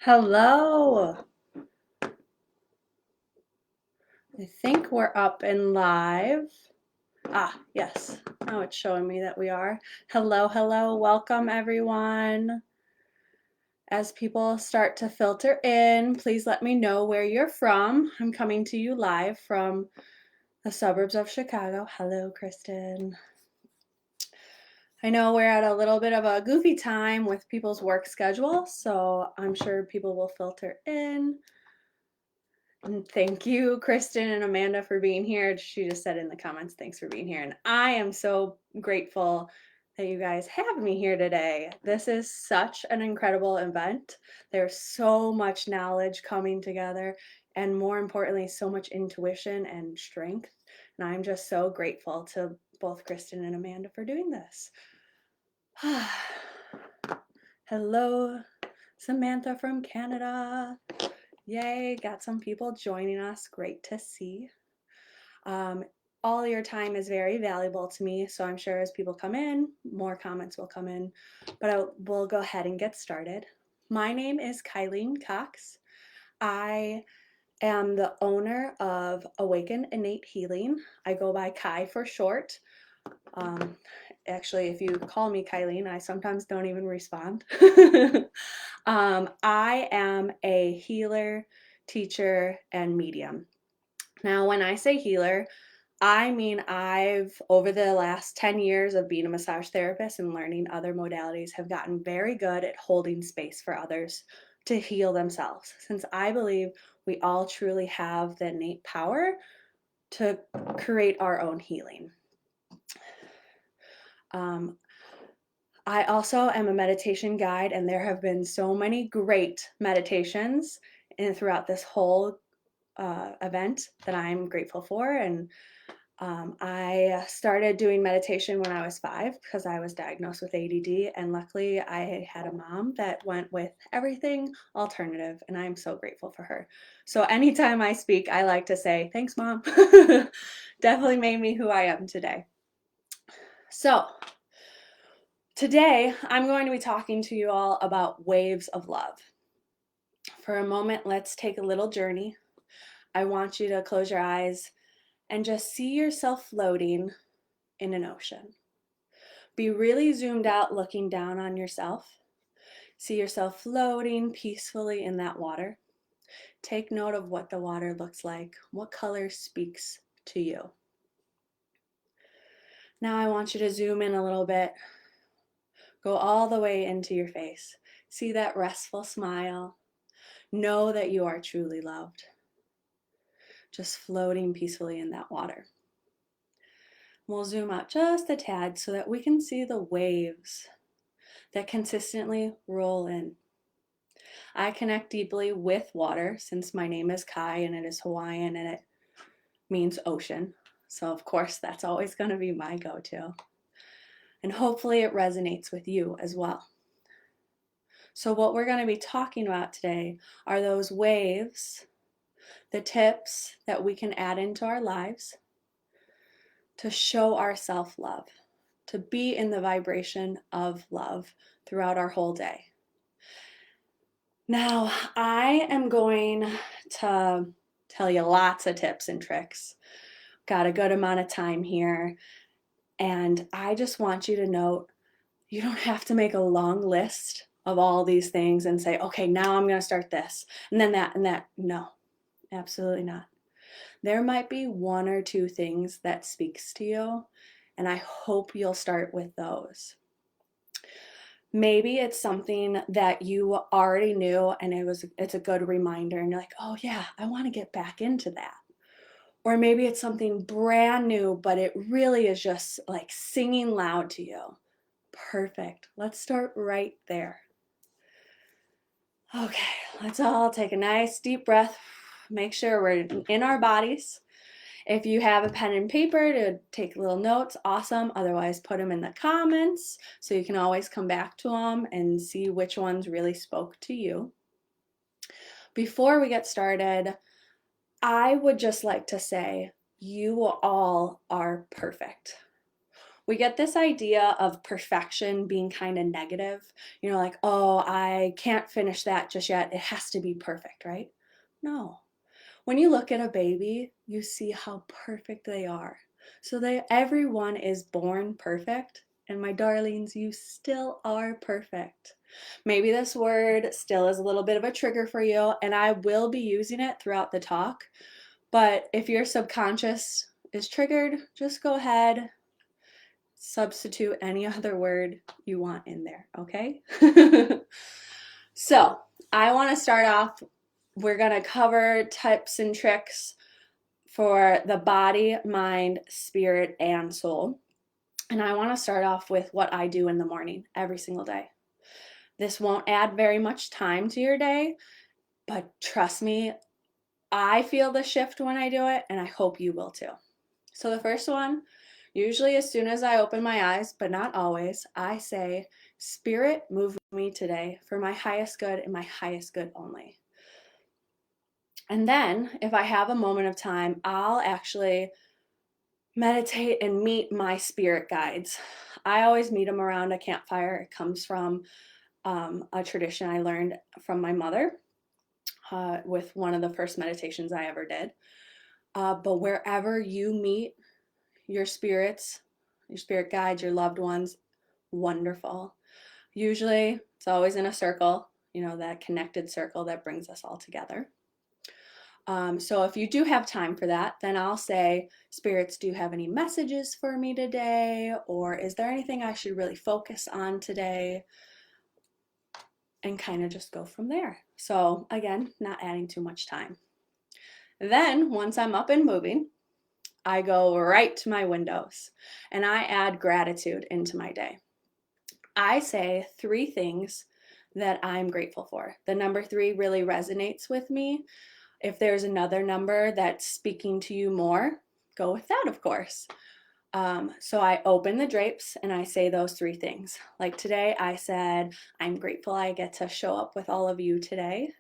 Hello. I think we're up and live. Yes. Now it's showing me that we are. Hello, hello. Welcome, everyone. As people start to filter in, please let me know where you're from. I'm coming to you live from the suburbs of Chicago. Hello, Kristen. I know we're at a little bit of a goofy time with people's work schedule, so I'm sure people will filter in. And thank you, Kristen and Amanda, for being here. She just said in the comments, thanks for being here. And I am so grateful that you guys have me here today. This is such an incredible event. There's so much knowledge coming together, and more importantly, so much intuition and strength. And I'm just so grateful to both Kristen and Amanda for doing this. Hello, Samantha from Canada. Yay, got some people joining us. Great to see. All your time is very valuable to me, so I'm sure as people come in, more comments will come in, but we'll go ahead and get started. My name is Kylene Cox. I am the owner of Awaken Innate Healing. I go by Kai for short. Um, Actually, if you call me Kylene, I sometimes don't even respond. I am a healer, teacher, and medium. Now, when I say healer, I mean I've, over the last 10 years of being a massage therapist and learning other modalities, have gotten very good at holding space for others to heal themselves, since I believe we all truly have the innate power to create our own healing. I also am a meditation guide, and there have been so many great meditations throughout this whole event that I'm grateful for. And I started doing meditation when I was 5 because I was diagnosed with ADD, and luckily I had a mom that went with everything alternative, and I'm so grateful for her. So anytime I speak, I like to say, thanks, Mom. Definitely made me who I am today. So today I'm going to be talking to you all about waves of love. For a moment, let's take a little journey. I want you to close your eyes and just see yourself floating in an ocean. Be really zoomed out, looking down on yourself. See yourself floating peacefully in that water. Take note of what the water looks like, what color speaks to you. Now I want you to zoom in a little bit. Go all the way into your face. See that restful smile. Know that you are truly loved. Just floating peacefully in that water. We'll zoom out just a tad so that we can see the waves that consistently roll in. I connect deeply with water since my name is Kai and it is Hawaiian and it means ocean. So of course that's always going to be my go-to. And hopefully it resonates with you as well. So what we're going to be talking about today are those waves, the tips that we can add into our lives to show our self-love, to be in the vibration of love throughout our whole day. Now, I am going to tell you lots of tips and tricks. Got a good amount of time here, and I just want you to note you don't have to make a long list of all these things and say, okay, now I'm going to start this, and then that, and that. No, absolutely not. There might be one or two things that speaks to you, and I hope you'll start with those. Maybe it's something that you already knew and it's a good reminder and you're like, oh yeah, I want to get back into that. Or maybe it's something brand new, but it really is just like singing loud to you. Perfect. Let's start right there. Okay, let's all take a nice deep breath. Make sure we're in our bodies. If you have a pen and paper to take little notes, awesome. Otherwise, put them in the comments so you can always come back to them and see which ones really spoke to you. Before we get started, I would just like to say you all are perfect. we get this idea of perfection being kind of negative, like, oh, I can't finish that just yet. It has to be perfect, right? No. When you look at a baby, you see how perfect they are. So everyone is born perfect. And my darlings, you still are perfect. Maybe this word still is a little bit of a trigger for you, and I will be using it throughout the talk. But if your subconscious is triggered, just go ahead, substitute any other word you want in there, okay? So I want to start off, we're going to cover tips and tricks for the body, mind, spirit, and soul. And I want to start off with what I do in the morning every single day. This won't add very much time to your day, but trust me, I feel the shift when I do it, and I hope you will too. So the first one, usually as soon as I open my eyes, but not always, I say, Spirit, move me today for my highest good and my highest good only. And then if I have a moment of time, I'll actually meditate and meet my spirit guides. I always meet them around a campfire. It comes from a tradition I learned from my mother with one of the first meditations I ever did. But wherever you meet your spirits, your spirit guides, your loved ones, wonderful. Usually it's always in a circle, that connected circle that brings us all together. So if you do have time for that, then I'll say, spirits, do you have any messages for me today? Or is there anything I should really focus on today? And kind of just go from there. So again, not adding too much time. Then once I'm up and moving, I go right to my windows and I add gratitude into my day. I say 3 things that I'm grateful for. The number 3 really resonates with me. If there's another number that's speaking to you more, go with that, of course. So I open the drapes and I say those 3 things. Like today, I said, I'm grateful I get to show up with all of you today.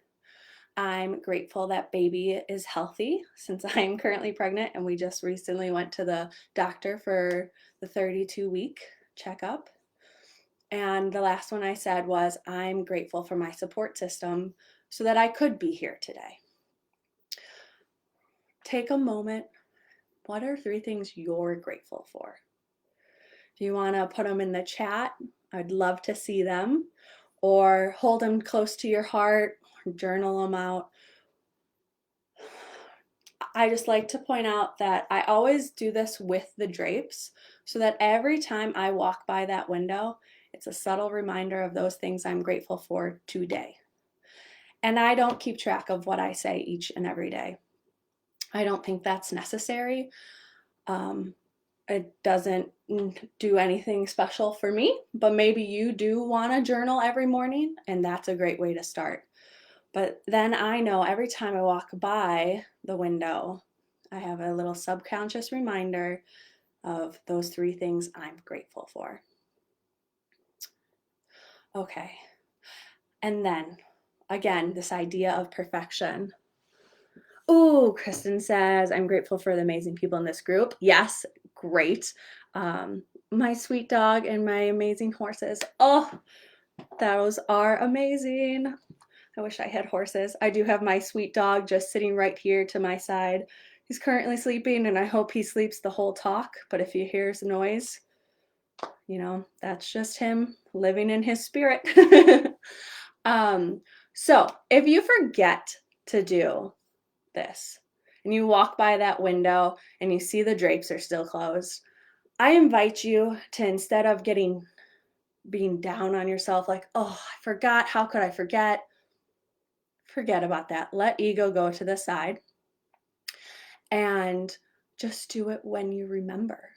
I'm grateful that baby is healthy since I'm currently pregnant and we just recently went to the doctor for the 32-week checkup. And the last one I said was, I'm grateful for my support system so that I could be here today. Take a moment. What are 3 things you're grateful for? If you want to put them in the chat, I'd love to see them, or hold them close to your heart, or journal them out. I just like to point out that I always do this with the drapes so that every time I walk by that window, it's a subtle reminder of those things I'm grateful for today. And I don't keep track of what I say each and every day. I don't think that's necessary. It doesn't do anything special for me, but maybe you do want to journal every morning, and that's a great way to start. But then I know every time I walk by the window, I have a little subconscious reminder of those 3 things I'm grateful for. Okay. And then, again, this idea of perfection. Oh, Kristen says, I'm grateful for the amazing people in this group. Yes, great. My sweet dog and my amazing horses. Oh, those are amazing. I wish I had horses. I do have my sweet dog just sitting right here to my side. He's currently sleeping and I hope he sleeps the whole talk. But if he hears noise, that's just him living in his spirit. So if you forget to do this and you walk by that window and you see the drapes are still closed, I invite you to, instead of being down on yourself like, oh, I forgot, how could I forget about that. Let ego go to the side and just do it when you remember.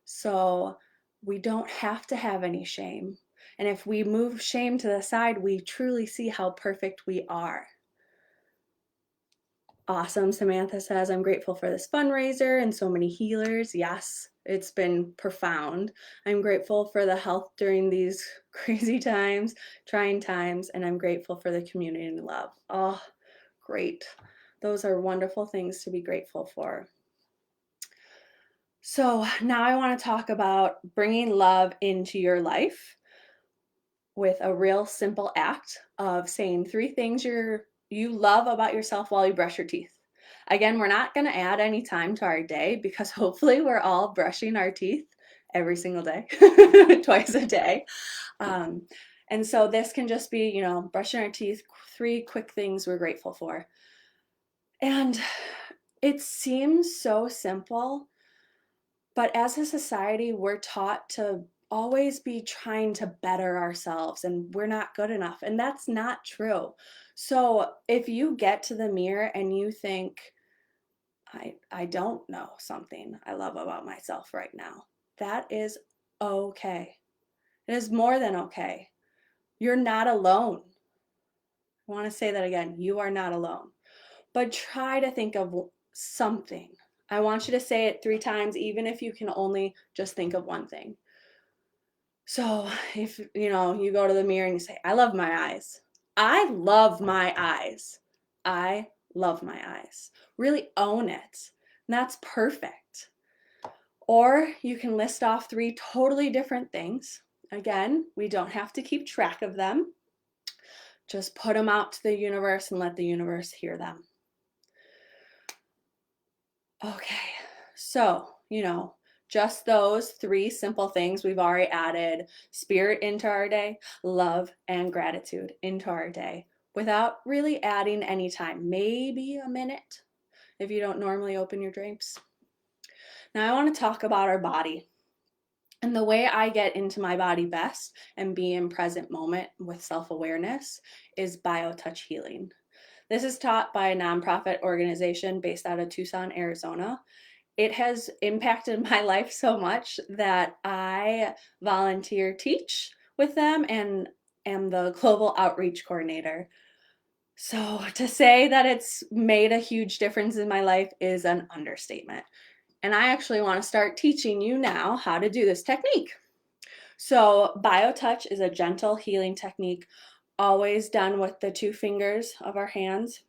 So we don't have to have any shame. And if we move shame to the side, we truly see how perfect we are. Awesome. Samantha says, I'm grateful for this fundraiser and so many healers. Yes, it's been profound. I'm grateful for the health during these crazy times, trying times, and I'm grateful for the community and love. Oh, great. Those are wonderful things to be grateful for. So now I want to talk about bringing love into your life with a real simple act of saying 3 things you love about yourself while you brush your teeth. Again, we're not going to add any time to our day because hopefully we're all brushing our teeth every single day, twice a day. Um, and so this can just be, brushing our teeth, 3 quick things we're grateful for. And it seems so simple, but as a society, we're taught to always be trying to better ourselves and we're not good enough. And that's not true. So if you get to the mirror and you think, I don't know something I love about myself right now, that is okay. It is more than okay. You're not alone. I want to say that again. You are not alone. But try to think of something. I want you to say it 3 times, even if you can only just think of one thing. So if you go to the mirror and you say, I love my eyes. I love my eyes. I love my eyes. Really own it. And that's perfect. Or you can list off 3 totally different things. Again, we don't have to keep track of them. Just put them out to the universe and let the universe hear them. Okay, so, just those 3 simple things we've already added spirit into our day, love and gratitude into our day without really adding any time, maybe a minute if you don't normally open your drapes. Now I want to talk about our body. And the way I get into my body best and be in present moment with self-awareness is BioTouch healing. This is taught by a nonprofit organization based out of Tucson, Arizona. It has impacted my life so much that I volunteer teach with them and am the global outreach coordinator. So to say that it's made a huge difference in my life is an understatement. And I actually want to start teaching you now how to do this technique. So BioTouch is a gentle healing technique, always done with the 2 fingers of our hands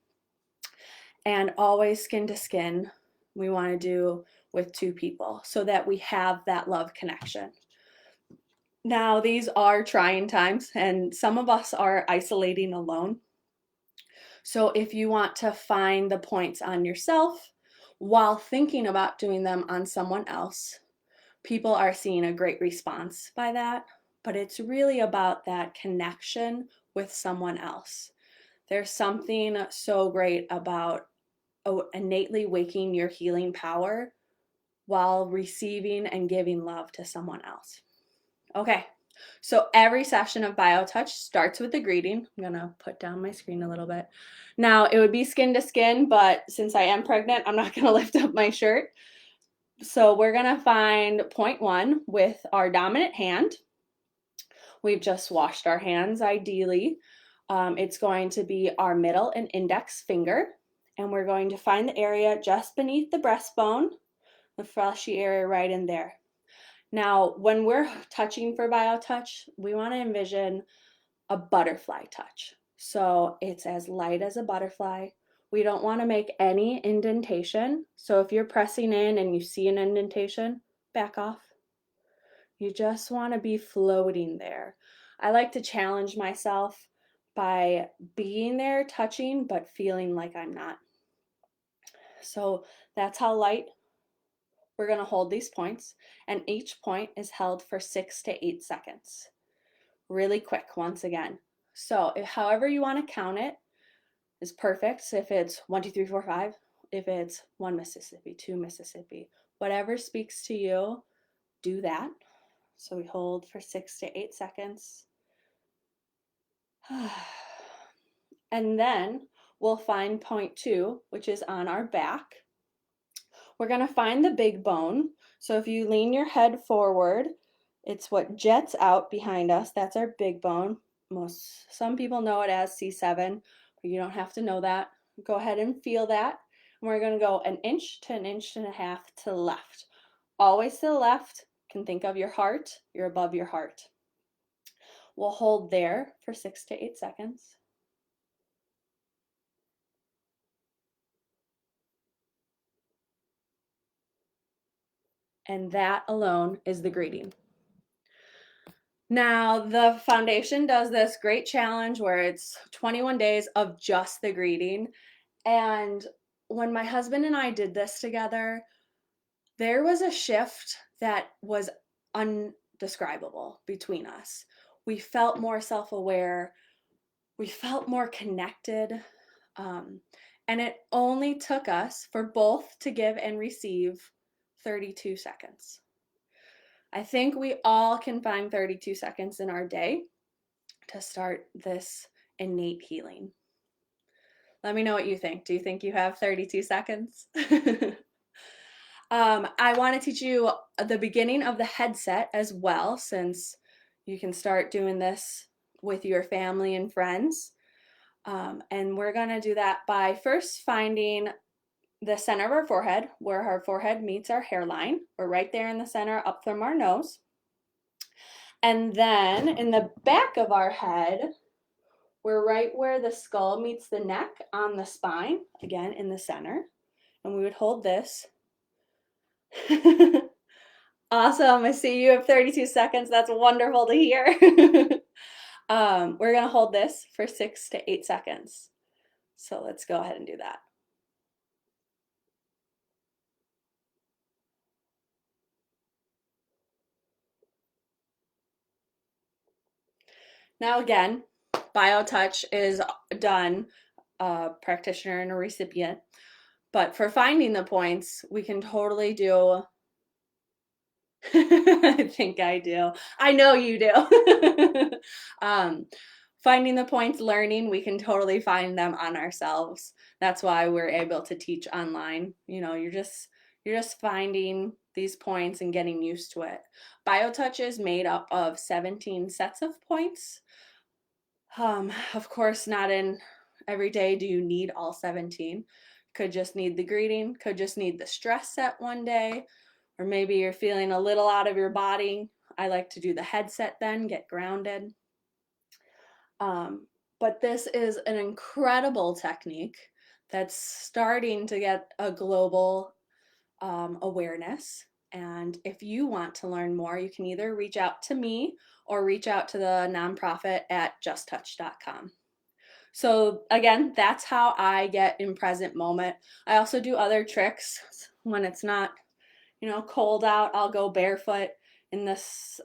and always skin to skin. We want to do with 2 people so that we have that love connection. Now, these are trying times and some of us are isolating alone. So if you want to find the points on yourself while thinking about doing them on someone else, people are seeing a great response by that, but it's really about that connection with someone else. There's something so great about innately waking your healing power while receiving and giving love to someone else. Okay, so every session of BioTouch starts with a greeting. I'm gonna put down my screen a little bit. Now, it would be skin to skin, but since I am pregnant, I'm not gonna lift up my shirt. So we're gonna find point 1 with our dominant hand. We've just washed our hands, ideally. It's going to be our middle and index finger, and we're going to find the area just beneath the breastbone, the fleshy area right in there. Now, when we're touching for BioTouch, we want to envision a butterfly touch. So it's as light as a butterfly. We don't want to make any indentation. So if you're pressing in and you see an indentation, back off. You just want to be floating there. I like to challenge myself by being there, touching, but feeling like I'm not. So that's how light we're going to hold these points, and each point is held for 6 to 8 seconds. Really quick once again. So however you want to count it is perfect. So if it's 1, 2, 3, 4, 5, if it's 1 Mississippi, 2 Mississippi, whatever speaks to you, do that. So we hold for 6 to 8 seconds. And then we'll find point 2, which is on our back. We're going to find the big bone. So if you lean your head forward, it's what jets out behind us. That's our big bone. Some people know it as C7, but you don't have to know that. Go ahead and feel that. And we're going to go 1 inch to 1.5 inches to the left. Always to the left. You can think of your heart. You're above your heart. We'll hold there for 6 to 8 seconds. and that alone is the greeting. Now, the foundation does this great challenge where it's 21 days of just the greeting. And when my husband and I did this together, there was a shift that was undescribable between us. We felt more self aware, we felt more connected. And it only took us for both to give and receive 32 seconds. I think we all can find 32 seconds in our day to start this innate healing. Let me know what you think. Do you think you have 32 seconds? I want to teach you the beginning of the headset as well, since you can start doing this with your family and friends. And we're going to do that by first finding the center of our forehead, where our forehead meets our hairline. We're right there in the center, up from our nose. And then in the back of our head, we're right where the skull meets the neck on the spine, again in the center. And we would hold this. Awesome. I see you have 32 seconds. That's wonderful to hear. We're going to hold this for 6 to 8 seconds. So let's go ahead and do that. Now again, BioTouch is done, a practitioner and a recipient. But for finding the points, we can totally do I think I do. I know you do. Finding the points, learning, we can totally find them on ourselves. That's why we're able to teach online. You know, you're just finding these points and getting used to it. BioTouch is made up of 17 sets of points. Of course, not in every day do you need all 17. Could just need the greeting, could just need the stress set one day, or maybe you're feeling a little out of your body. I like to do the headset then, get grounded. But this is an incredible technique that's starting to get a global awareness. And if you want to learn more, you can either reach out to me or reach out to the nonprofit at justtouch.com. So again, that's how I get in present moment. I also do other tricks when it's not, cold out. I'll go barefoot in this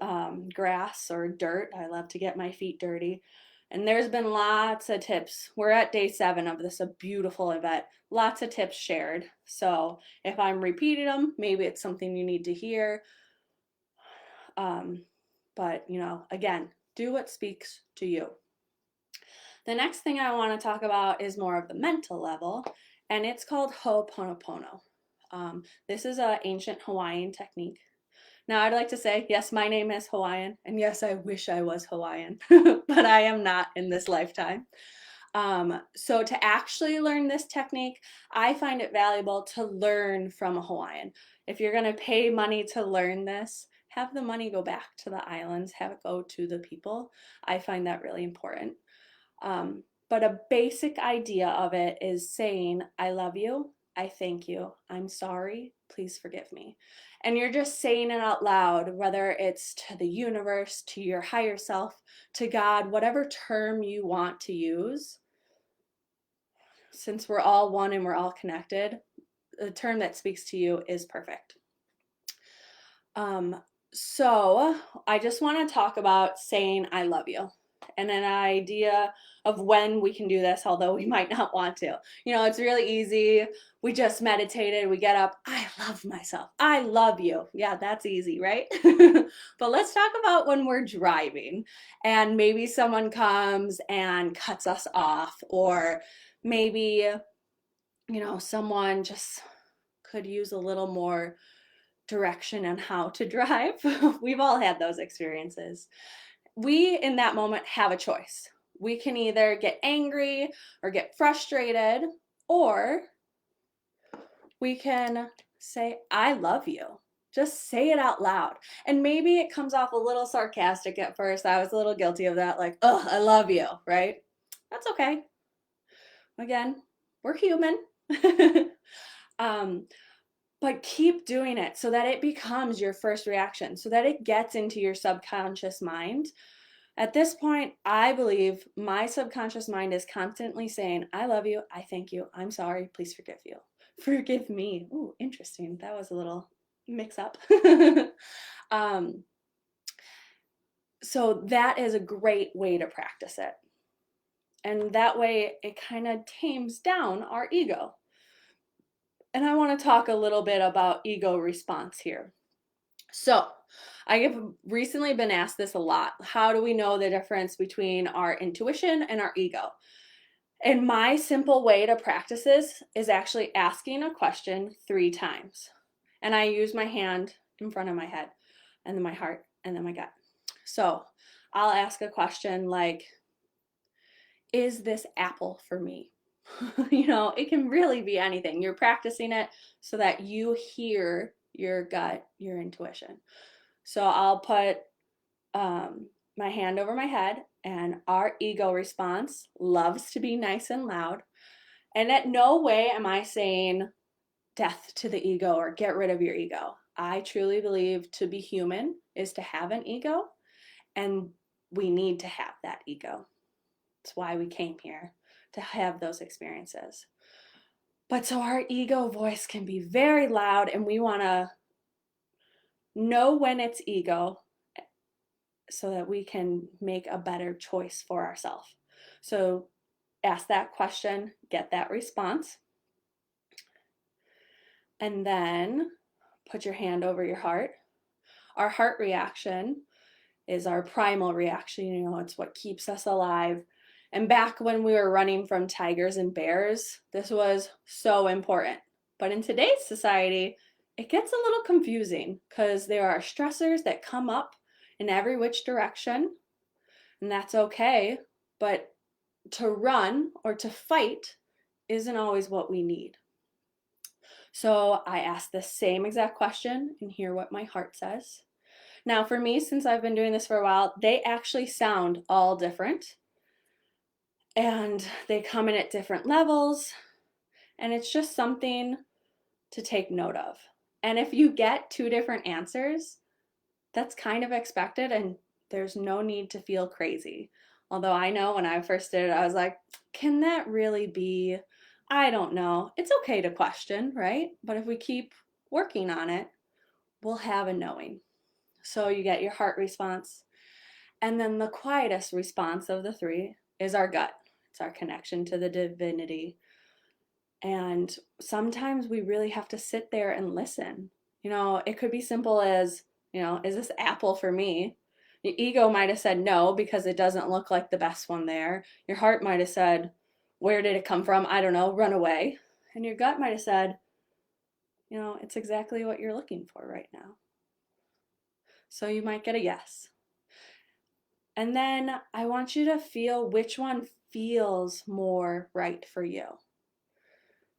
grass or dirt. I love to get my feet dirty. And there's been lots of tips. We're at day 7 of this, a beautiful event. Lots of tips shared. So if I'm repeating them, maybe it's something you need to hear. But, again, do what speaks to you. The next thing I want to talk about is more of the mental level, and it's called Ho'oponopono. This is an ancient Hawaiian technique. Now, I'd like to say, yes, my name is Hawaiian, and yes, I wish I was Hawaiian, but I am not in this lifetime. So to actually learn this technique, I find it valuable to learn from a Hawaiian. If you're going to pay money to learn this, have the money go back to the islands, have it go to the people. I find that really important. But a basic idea of it is saying, I love you, I thank you, I'm sorry, please forgive me. And you're just saying it out loud, whether it's to the universe, to your higher self, to God, whatever term you want to use. Since we're all one and we're all connected, the term that speaks to you is perfect. So I just want to talk about saying I love you and an idea of when we can do this, although we might not want to. It's really easy. We just meditated, we get up, I love myself, I love you. Yeah, that's easy, right? But let's talk about when we're driving and maybe someone comes and cuts us off, or maybe, someone just could use a little more direction on how to drive. We've all had those experiences. We, in that moment, have a choice. We can either get angry or get frustrated, or we can say, I love you. Just say it out loud. And maybe it comes off a little sarcastic at first. I was a little guilty of that, like, oh, I love you, right? That's okay. Again, we're human. But keep doing it so that it becomes your first reaction, so that it gets into your subconscious mind. At this point, I believe my subconscious mind is constantly saying, I love you, I thank you, I'm sorry, please forgive you. Forgive me. Ooh, interesting. That was a little mix up. um, so that is a great way to practice it. And that way it kind of tames down our ego. And I want to talk a little bit about ego response here. So, I have recently been asked this a lot. How do we know the difference between our intuition and our ego? And my simple way to practice this is actually asking a question 3 times. And I use my hand in front of my head, and then my heart, and then my gut. So, I'll ask a question like, is this apple for me? It can really be anything. You're practicing it so that you hear your gut, your intuition. So I'll put my hand over my head, and our ego response loves to be nice and loud. And at no way am I saying death to the ego or get rid of your ego. I truly believe to be human is to have an ego, and we need to have that ego. That's why we came here, to have those experiences. But so our ego voice can be very loud, and we want to know when it's ego so that we can make a better choice for ourselves. So ask that question, get that response, and then put your hand over your heart. Our heart reaction is our primal reaction. It's what keeps us alive. And back when we were running from tigers and bears, this was so important. But in today's society, it gets a little confusing because there are stressors that come up in every which direction, and that's okay. But to run or to fight isn't always what we need. So I ask the same exact question and hear what my heart says. Now, for me, since I've been doing this for a while, they actually sound all different. And they come in at different levels. And it's just something to take note of. And if you get 2 different answers, that's kind of expected, and there's no need to feel crazy. Although I know when I first did it, I was like, can that really be? I don't know. It's okay to question, right? But if we keep working on it, we'll have a knowing. So you get your heart response. And then the quietest response of the 3 is our gut. It's our connection to the divinity. And sometimes we really have to sit there and listen. It could be simple as, is this apple for me? Your ego might have said no because it doesn't look like the best one there. Your heart might have said, where did it come from? I don't know, run away. And your gut might have said, it's exactly what you're looking for right now. So you might get a yes. And then I want you to feel which one feels more right for you.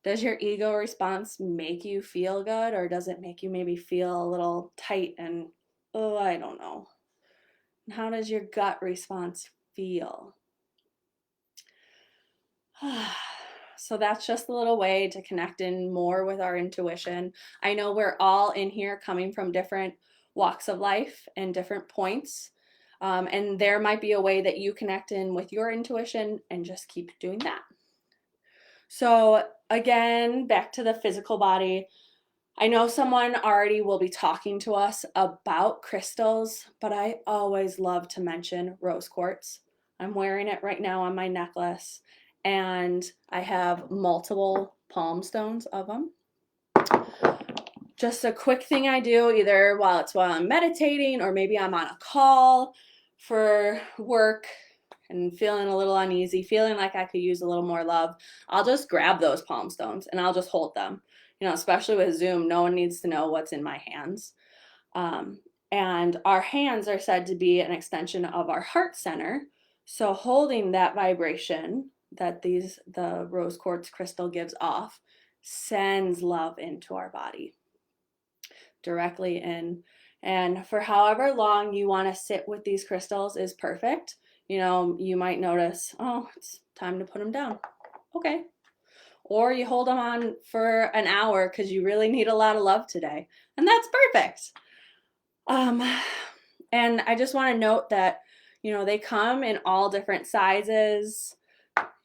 Does your ego response make you feel good, or does it make you maybe feel a little tight and, oh, I don't know? And how does your gut response feel? So that's just a little way to connect in more with our intuition. I know we're all in here coming from different walks of life and different points. And there might be a way that you connect in with your intuition, and just keep doing that. So again, back to the physical body. I know someone already will be talking to us about crystals, but I always love to mention rose quartz. I'm wearing it right now on my necklace, and I have multiple palm stones of them. Just a quick thing I do either while I'm meditating, or maybe I'm on a call for work and feeling a little uneasy, feeling like I could use a little more love. I'll just grab those palm stones and I'll just hold them. Especially with Zoom, no one needs to know what's in my hands. And our hands are said to be an extension of our heart center. So holding that vibration that the rose quartz crystal gives off sends love into our body, directly in. And for however long you want to sit with these crystals is perfect. You might notice, oh, it's time to put them down. Okay. or you hold them on for an hour because you really need a lot of love today. And that's perfect. And I just want to note that, they come in all different sizes.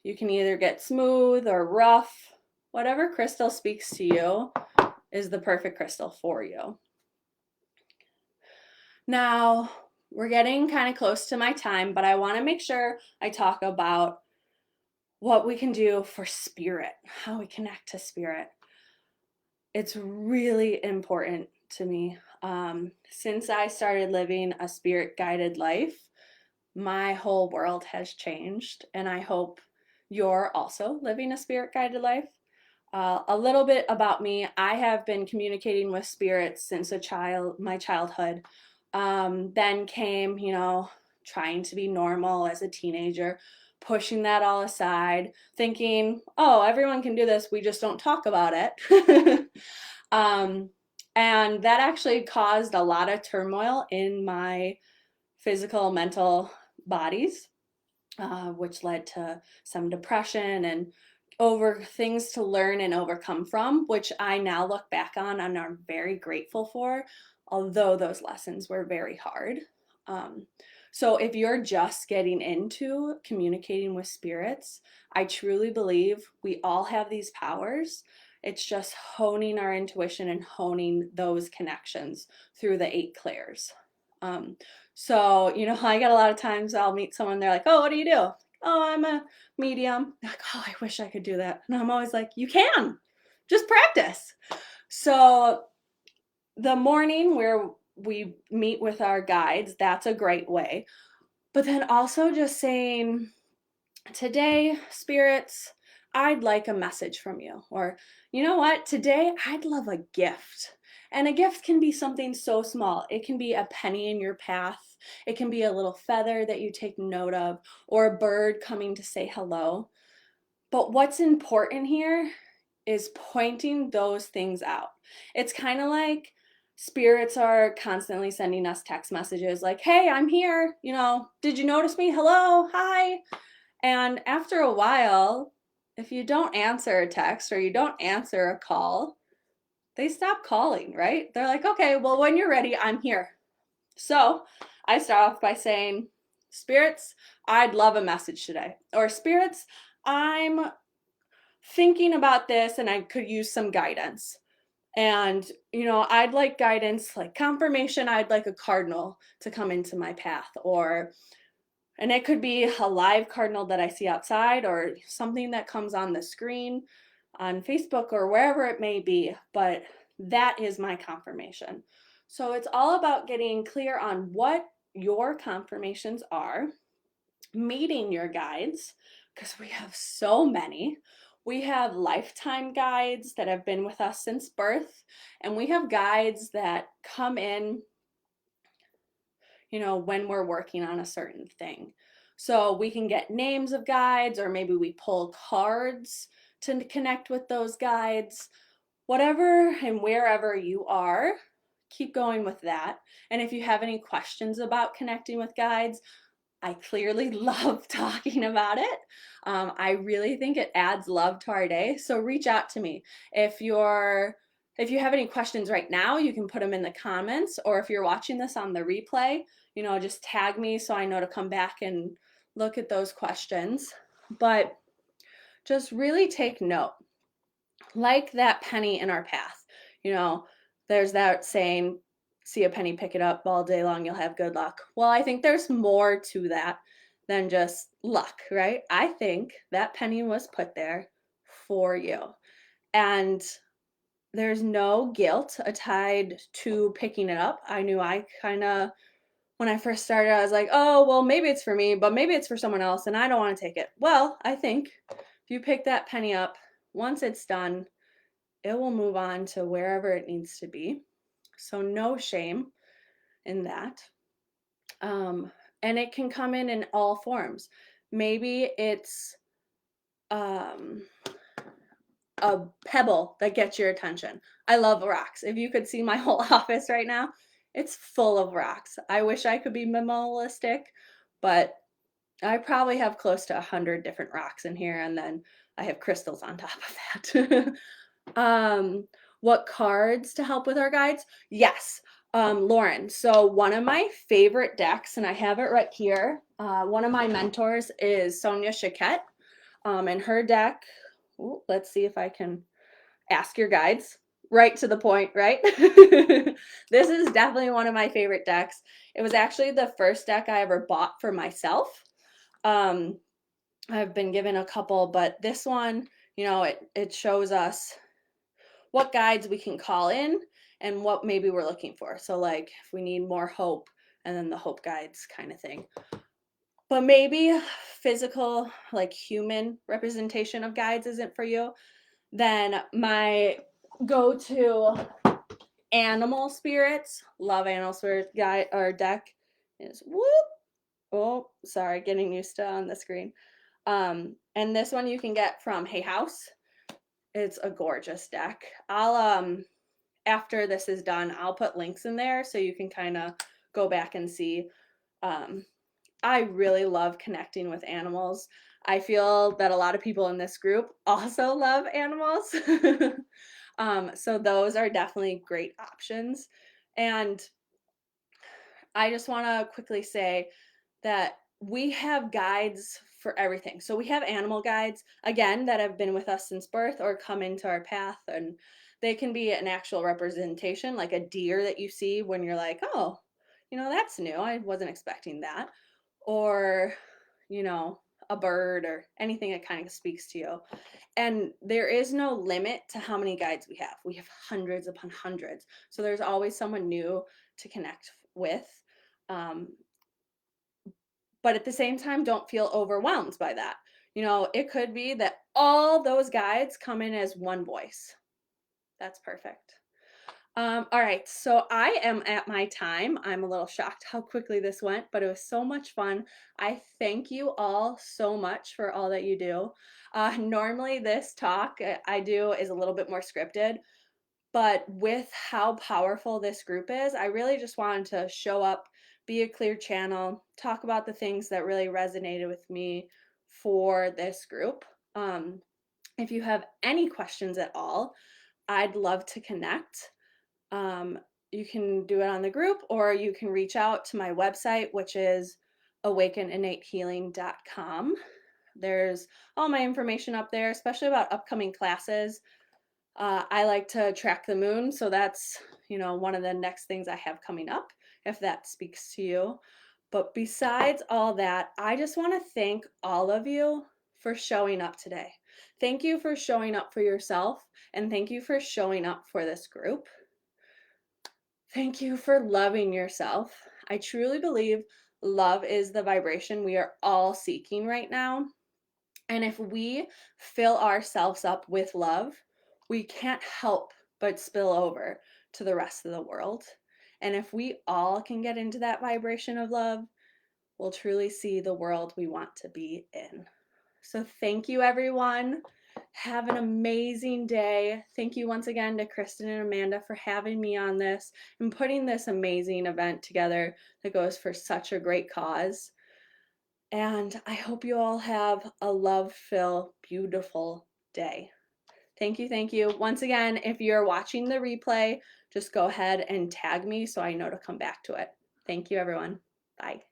You can either get smooth or rough. Whatever crystal speaks to you is the perfect crystal for you. Now, we're getting kind of close to my time, but I want to make sure I talk about what we can do for spirit, how we connect to spirit. It's really important to me. Since I started living a spirit-guided life, my whole world has changed, and I hope you're also living a spirit-guided life. A little bit about me. I have been communicating with spirits since my childhood. Then came, trying to be normal as a teenager, pushing that all aside, thinking, oh, everyone can do this, we just don't talk about it. And that actually caused a lot of turmoil in my physical, mental bodies, which led to some depression and things to learn and overcome from, which I now look back on and are very grateful for, although those lessons were very hard. So if you're just getting into communicating with spirits, I truly believe we all have these powers. It's just honing our intuition and honing those connections through the 8 clairs. So, I get a lot of times I'll meet someone, they're like, oh, what do you do? Oh, I'm a medium. They're like, oh, I wish I could do that. And I'm always like, you can, just practice. So the morning where we meet with our guides, that's a great way. But then also just saying, today, spirits, I'd like a message from you. Or, you know what, today I'd love a gift. And a gift can be something so small. It can be a penny in your path. It can be a little feather that you take note of, or a bird coming to say hello. But what's important here is pointing those things out. It's kind of like spirits are constantly sending us text messages like, hey, I'm here. Did you notice me? Hello, hi. And after a while, if you don't answer a text or you don't answer a call, they stop calling, right? They're like, okay, well, when you're ready, I'm here. So I start off by saying, spirits, I'd love a message today. Or spirits, I'm thinking about this and I could use some guidance. And, I'd like guidance, like confirmation, I'd like a cardinal to come into my path. And it could be a live cardinal that I see outside or something that comes on the screen on Facebook or wherever it may be, but that is my confirmation. So it's all about getting clear on what your confirmations are, meeting your guides, because we have so many. We have lifetime guides that have been with us since birth, and we have guides that come in, when we're working on a certain thing. So we can get names of guides, or maybe we pull cards to connect with those guides. Whatever and wherever you are, keep going with that. And if you have any questions about connecting with guides, I clearly love talking about it. I really think it adds love to our day. So reach out to me. If you have any questions right now, you can put them in the comments, or if you're watching this on the replay, just tag me so I know to come back and look at those questions. But just really take note. Like that penny in our path. There's that saying, see a penny, pick it up, all day long, you'll have good luck. Well, I think there's more to that than just luck, right? I think that penny was put there for you. And there's no guilt tied to picking it up. I knew when I first started, I was like, oh, well, maybe it's for me, but maybe it's for someone else, and I don't want to take it. Well, I think if you pick that penny up, once it's done, it will move on to wherever it needs to be. So no shame in that. And it can come in all forms. Maybe it's a pebble that gets your attention. I love rocks. If you could see my whole office right now, it's full of rocks. I wish I could be minimalistic, but I probably have close to 100 different rocks in here, and then I have crystals on top of that. What cards to help with our guides? Yes, Lauren. So one of my favorite decks, and I have it right here. One of my mentors is Sonia Chiquette, and her deck. Ooh, let's see if I can ask your guides. Right to the point, right? This is definitely one of my favorite decks. It was actually the first deck I ever bought for myself. Um, I've been given a couple, but this one, you know, it shows us what guides we can call in and what maybe we're looking for. So like if we need more hope, and then the hope guides kind of thing. But maybe physical, like human representation of guides isn't for you, then my go-to animal spirits, love animal spirit guide or deck is whoop. Oh, sorry, getting used to on the screen. And this one you can get from Hay House. It's a gorgeous deck. I'll after this is done, I'll put links in there so you can kind of go back and see. I really love connecting with animals. I feel that a lot of people in this group also love animals. So those are definitely great options. And I just want to quickly say that we have guides for everything. So we have animal guides, again, that have been with us since birth or come into our path, and they can be an actual representation, like a deer that you see when you're like, oh, you know, that's new. I wasn't expecting that. Or, you know, a bird or anything that kind of speaks to you. And there is no limit to how many guides we have. We have hundreds upon hundreds. So there's always someone new to connect with. But at the same time, don't feel overwhelmed by that. You know, it could be that all those guides come in as one voice. That's perfect. All right, so I am at my time. I'm a little shocked how quickly this went, but it was so much fun. I thank you all so much for all that you do. Normally, this talk I do is a little bit more scripted, but with how powerful this group is, I really just wanted to show up, be a clear channel, talk about the things that really resonated with me for this group. If you have any questions at all, I'd love to connect. You can do it on the group, or you can reach out to my website, which is awakeninnatehealing.com. There's all my information up there, especially about upcoming classes. I like to track the moon, so that's, you know, one of the next things I have coming up, if that speaks to you. But besides all that, I just want to thank all of you for showing up today. Thank you for showing up for yourself, and thank you for showing up for this group. Thank you for loving yourself. I truly believe love is the vibration we are all seeking right now. And if we fill ourselves up with love, we can't help but spill over to the rest of the world. And if we all can get into that vibration of love, we'll truly see the world we want to be in. So thank you, everyone. Have an amazing day. Thank you once again to Kristen and Amanda for having me on this and putting this amazing event together that goes for such a great cause. And I hope you all have a love-filled, beautiful day. Thank you, thank you. Once again, if you're watching the replay, just go ahead and tag me so I know to come back to it. Thank you, everyone. Bye.